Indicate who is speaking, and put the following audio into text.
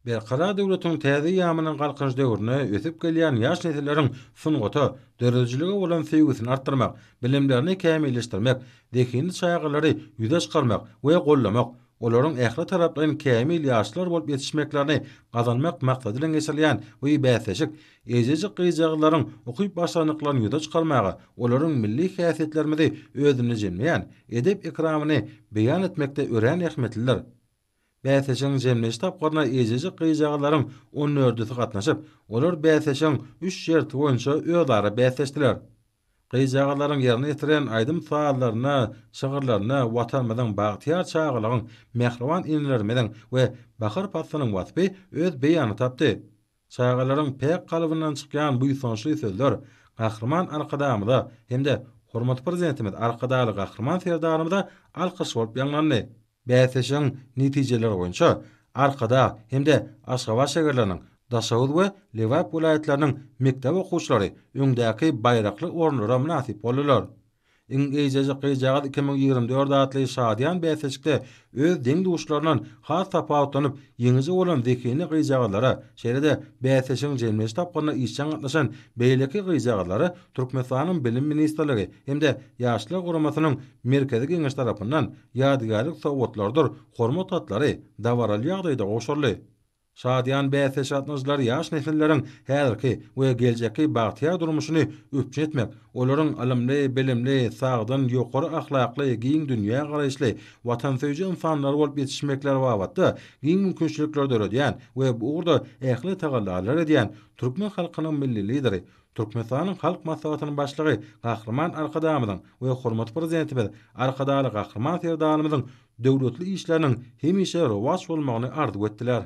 Speaker 1: Berkara döwletiň täze ýamynyň galkynç döwrüne ösüp gelýän ýaş nesilleriň sungoto, dörejiligi bolan sevgisini artdyrmak, bilimlerini kämilleşdirmek, dekini çaýgylary ýüze çykarmak we gollamak, olaryň ähli taraplaryň kämil ýaşlar bolup ýetişmeklerini gazanmak maksady bilen geçirilýän bu bäsleşik, ejejik gyzaglaryň okyp başlanıklaryny ýüze çykarmagy, olaryň milli häsiýetlerimizi özüne jemleýän, edep ikramyny beýan etmekde ören ähmetliler. Bäseşiň jemleşi tapgarna ejejik gyzaglaryň 14-si gatnaşyp, olar bäseşiň 3 şerti boýunça özleri bäseşdiler. Gyzaglaryň ýerine ýetiren aýdym suallaryna, şagyrlaryna watanmadan bagtyar çağılagyň mehriban inlermeden we bahar pasynyň wasfy öz beýany tapdy. Çağılaryň pek galbyndan çykýan bu ýysançly sözler gahrman arkadamyda hemde hormat prezidentimiz arkadaly gahrman serdarymyza alkyş bolup ýanlandy. Bäseşiň netijeleri boýunça arkada hemde Aşgabat şäherleriniň Daşawut we Lewap vilayetleriniň mekdep okuwçylary öňdäki baýrakly ornlara münasip boldylar. Iň ejejik gyzagat 2024 adly şadyan bäseşikde öz deň duşlarynyň has tapawutlanyp ýeňize bolan zekini gyzagatlara, şeýle-de bäseşiň jemleşi tapgyny işçiň gatnaşan beýleki gyzagatlary Türkmenistanyň bilim ministrligi hemde ýaşlar guramasynyň merkezi geňeş tarapyndan ýadygarlyk sowgatlardyr hormat atlary dawaral ýagdaýda goşurly. Şadyan bäseş atnaşlar ýaş nesilleriň häzirki we geljekki bagtyar durmuşyny öpçün etmek, olaryň alymly, bilimli, sagdan ýokary ahlakly, giň dünýä garaşly, watansöýji insanlar bolup ýetişmekleri babatda giň mümkinçilikler döredýän we bu urda ähli tagallar edýän türkmen halkynyň milli lideri, Türkmenistanyň halk maslahatynyň başlygy Gahrman Arkadamyň we hormat prezidentimiz Arkadaly Gahrman serdarymyzyň döwletli işleriniň hemişe rowaj bolmagyny arzuw etdiler.